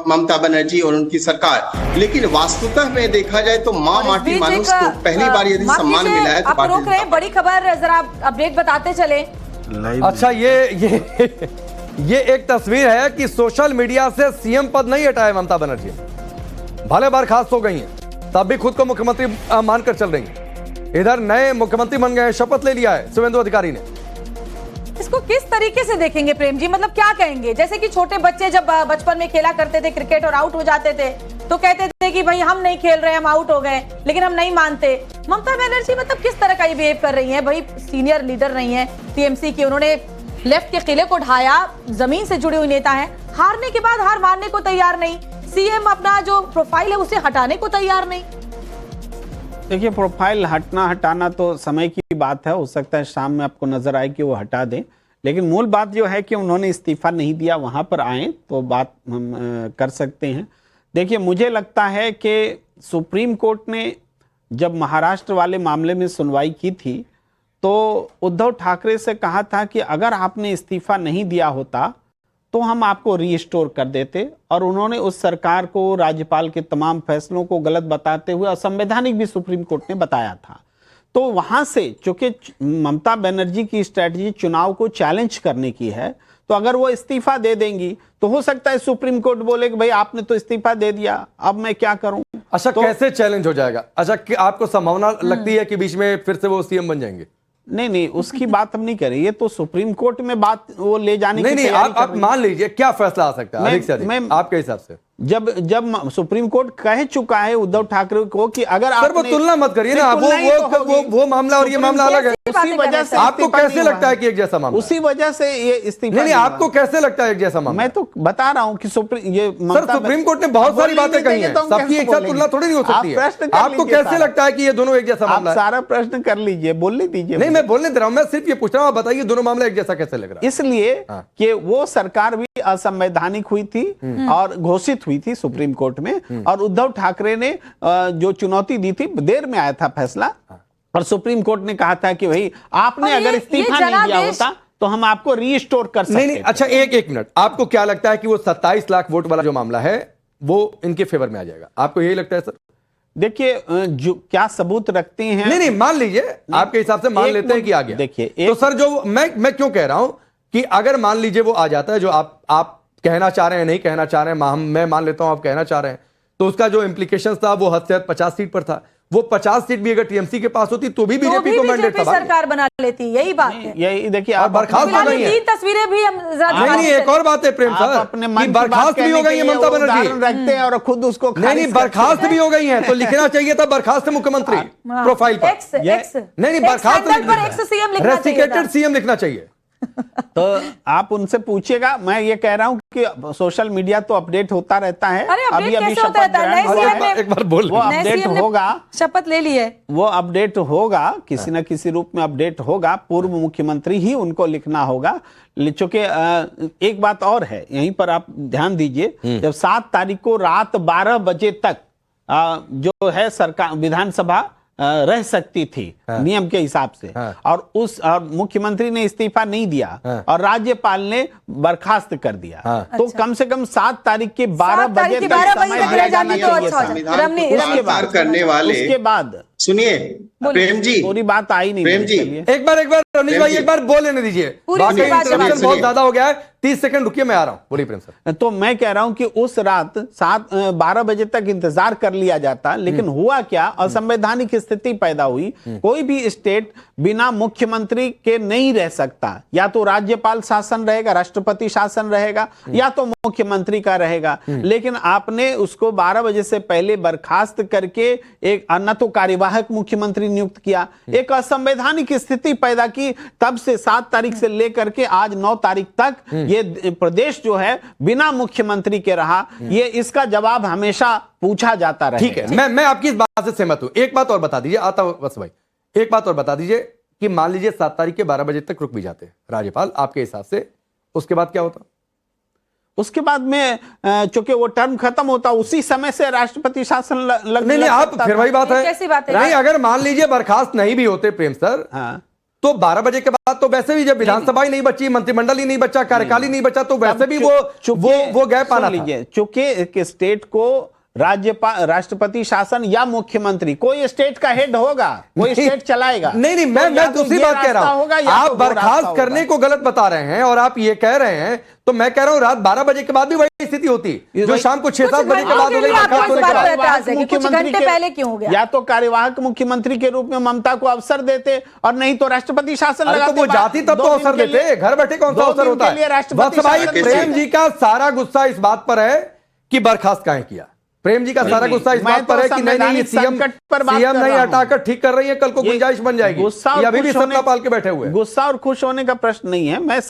ममता बनर्जी और उनकी सरकार। लेकिन वास्तवतः में देखा जाए तो मां माटी मानुष को पहली बार यदि सम्मान मिला है तो आप रोक रहे हैं। बड़ी खबर जरा अपडेट बताते चले। अच्छा, ये एक तस्वीर है कि सोशल मीडिया से सीएम पद नहीं हटाया ममता बनर्जी, भले बर्खास्त हो गई हैं, तब भी खुद को मुख्यमंत्री मानकर चल रही हैं। इधर नए मुख्यमंत्री बन गए, शपथ ले लिया है शुभेंदु अधिकारी ने। इसको किस तरीके से देखेंगे प्रेम जी, मतलब क्या कहेंगे? जैसे कि छोटे बच्चे जब बचपन में खेला करते थे क्रिकेट और आउट हो जाते थे तो कहते थे कि भाई हम नहीं खेल रहे, हम आउट हो गए, लेकिन हम नहीं मानते। ममता बनर्जी मतलब किस तरह का ये बिहेव कर रही है? भाई सीनियर लीडर नहीं है टीएमसी की, उन्होंने लेफ्ट के किले को ढाया, जमीन से जुड़ी हुई नेता है, हारने के बाद हार मानने को तैयार नहीं, सीएम अपना जो प्रोफाइल है उसे हटाने को तैयार नहीं। देखिए, प्रोफाइल हटना हटाना तो समय की बात है, हो सकता है शाम में आपको नजर आए कि वो हटा दें, लेकिन मूल बात जो है कि उन्होंने इस्तीफा नहीं दिया, वहां पर आए तो बात हम कर सकते हैं। देखिए, मुझे लगता है कि सुप्रीम कोर्ट ने जब महाराष्ट्र वाले मामले में सुनवाई की थी तो उद्धव ठाकरे से कहा था कि अगर आपने इस्तीफा नहीं दिया होता तो हम आपको रीस्टोर कर देते, और उन्होंने उस सरकार को, राज्यपाल के तमाम फैसलों को गलत बताते हुए असंवैधानिक भी सुप्रीम कोर्ट ने बताया था। तो वहां से चूंकि ममता बनर्जी की स्ट्रेटजी चुनाव को चैलेंज करने की है, तो अगर वो इस्तीफा दे देंगी तो हो सकता है सुप्रीम कोर्ट बोले कि भाई आपने तो इस्तीफा दे दिया, अब मैं क्या करूं। अच्छा, तो कैसे चैलेंज हो जाएगा? अच्छा, कि आपको संभावना लगती है कि बीच में फिर से वो सीएम बन जाएंगे? नहीं, उसकी बात हम नहीं करें, ये तो सुप्रीम कोर्ट में बात वो ले जाने की नहीं, आप मान लीजिए क्या फैसला आ सकता है अधिक से अधिक आपके हिसाब से? जब सुप्रीम कोर्ट कह चुका है उद्धव ठाकरे को कि अगर आप वो तुलना मत करिए ना, वो मामला और ये मामला अलग है। उसी वजह से आपको कैसे लगता है कि एक जैसा मामला? उसी वजह से ये इस्तीफा नहीं, आपको कैसे लगता है एक जैसा मामला? मैं तो बता रहा हूं कि सुप्रीम कोर्ट ने बहुत सारी बातें कही हैं, सबकी एक साथ तुलना थोड़ी नहीं हो सकती है। आपको कैसे लगता है कि ये दोनों एक जैसा मामला है? सारा प्रश्न कर लीजिए, बोलने दीजिए। नहीं, मैं बोलने दे रहा हूं, मैं सिर्फ ये पूछ रहा हूं, आप बताइए दोनों मामला एक जैसा कैसे लग रहा है? इसलिए कि वो सरकार भी असंवैधानिक हुई थी और घोषित हुई थी सुप्रीम कोर्ट में, और उद्धव ठाकरे ने जो चुनौती दी थी, देर में आया था फैसला, और सुप्रीम कोर्ट ने कहा था कि भाई आपने अगर इस्तीफा नहीं दिया होता तो हम आपको रीस्टोर कर सकते। नहीं, अच्छा, एक मिनट, आपको क्या लगता है कि वो 27 लाख वोट वाला जो मामला है वो इनके फेवर में आ जाएगा? आपको यही लगता है सर? देखिए, जो क्या सबूत रखते हैं। नहीं, मान लीजिए आपके हिसाब से मान लेते हैं कि आ गया। देखिए, तो सर जो मैं क्यों कह रहा हूं कि अगर मान लीजिए वो आ जाता है, जो आप कहना चाह रहे हैं, नहीं कहना चाह रहे हैं, मैं मान लेता हूं आप कहना चाह रहे हैं, तो उसका जो इंप्लीकेशन था वो हद से हद 50 सीट पर था। वो 50 सीट भी अगर टीएमसी के पास होती तो भी बीजेपी को मैंडेट था, सरकार बना लेती। यही बात है। यही देखिए, आप बर्खास्त हो गई हैं। 3 तस्वीरें भी हम नहीं, एक और बात है प्रेम सर, बर्खास्त भी हो गई है ममता बनर्जी, रखते हैं और खुद उसको नहीं, बर्खास्त भी हो गई है, तो लिखना चाहिए था बर्खास्त मुख्यमंत्री प्रोफाइल पर। नहीं, बर्खास्त रेसिग्नेटेड सीएम लिखना चाहिए। तो आप उनसे पूछिएगा। मैं ये कह रहा हूं कि सोशल मीडिया तो अपडेट होता रहता है। अभी शपथ एक बार बोल, वो अपडेट होगा, शपथ ले ली है, वो अपडेट होगा, किसी न किसी रूप में अपडेट होगा। पूर्व मुख्यमंत्री ही उनको लिखना होगा। चूंकि एक बात और है, यहीं पर आप ध्यान दीजिए, जब 7 तारीख को रात 12 बजे तक जो है सरकार विधानसभा रह सकती थी नियम के हिसाब से, और मुख्यमंत्री ने इस्तीफा नहीं दिया और राज्यपाल ने बर्खास्त कर दिया, तो कम से कम 7 तारीख के 12 बजे तक समय दिया जाना चाहिए। उसके बाद सुनिए प्रेम जी, पूरी बात आई नहीं। प्रेम जी, एक बार रमेश भाई एक बार बोल लेने दीजिए, बाकी इंटरप्शन बहुत ज्यादा हो गया है। 30 सेकंड रुकिए, मैं आ रहा हूं। बोलिए प्रेम सर। तो मैं कह रहा हूं कि उस रात 12 बजे तक इंतजार कर लिया जाता, लेकिन हुआ क्या, असंवैधानिक स्थिति पैदा हुई। कोई भी स्टेट बिना मुख्यमंत्री के नहीं रह सकता, या तो राज्यपाल शासन रहेगा, राष्ट्रपति शासन रहेगा, या तो मुख्यमंत्री का रहेगा। लेकिन आपने उसको 12 बजे से पहले बर्खास्त करके एक न तो कार्यवाहक मुख्यमंत्री नियुक्त किया, एक असंवैधानिक स्थिति पैदा की। तब से 7 तारीख से लेकर के आज 9 तारीख तक ये प्रदेश जो है बिना मुख्यमंत्री के रहा। ये इसका जवाब हमेशा पूछा जाता रहा। ठीक है, मैं आपकी इस बात से सहमत हूं। एक बात और बता दीजिए, आता हूं बस भाई, एक बात और बता दीजिए कि मान लीजिए 7 तारीख के 12 बजे तक रुक भी जाते राज्यपाल, आपके हिसाब से उसके बाद क्या होता? उसके बाद में चूंकि वो टर्म खत्म होता, उसी समय से राष्ट्रपति शासन नहीं, आप फिर वही बात है। कैसी बात है? नहीं, अगर मान लीजिए बर्खास्त नहीं भी होते प्रेम सर, तो 12 बजे के बाद तो वैसे भी जब विधानसभा ही नहीं बची, मंत्रिमंडल ही नहीं बचा, कार्यकाल ही नहीं बचा, तो वैसे भी वो गैप आना था। चूंकि स्टेट को राज्यपाल, राष्ट्रपति शासन या मुख्यमंत्री, कोई स्टेट का हेड होगा, कोई स्टेट चलाएगा। नहीं, मैं दूसरी बात कह रहा हूं, आप बर्खास्त करने को गलत बता रहे हैं और आप ये कह रहे हैं, तो मैं कह रहा हूं रात 12 बजे के बाद भी वही स्थिति होती जो शाम को 6-7 बजे के बाद हो गई। पहले क्यों हो गया? या तो कार्यवाहक मुख्यमंत्री के रूप में ममता को अवसर देते और नहीं तो राष्ट्रपति शासन लगाते। तो वो जाती तब तो अवसर देते, घर बैठे कौन सा अवसर होता है? प्रेम जी का सारा गुस्सा इस बात पर है कि बर्खास्त काहे किया। प्रेम जी का सारा गुस्सा इस बात पर है कि नहीं सीएम नहीं हटाकर ठीक कर रही है, कल को गुंजाइश बन जाएगी। गुस्सा अभी भी सत्ता पाल के बैठे हुए। गुस्सा और खुश होने का प्रश्न नहीं है। मैं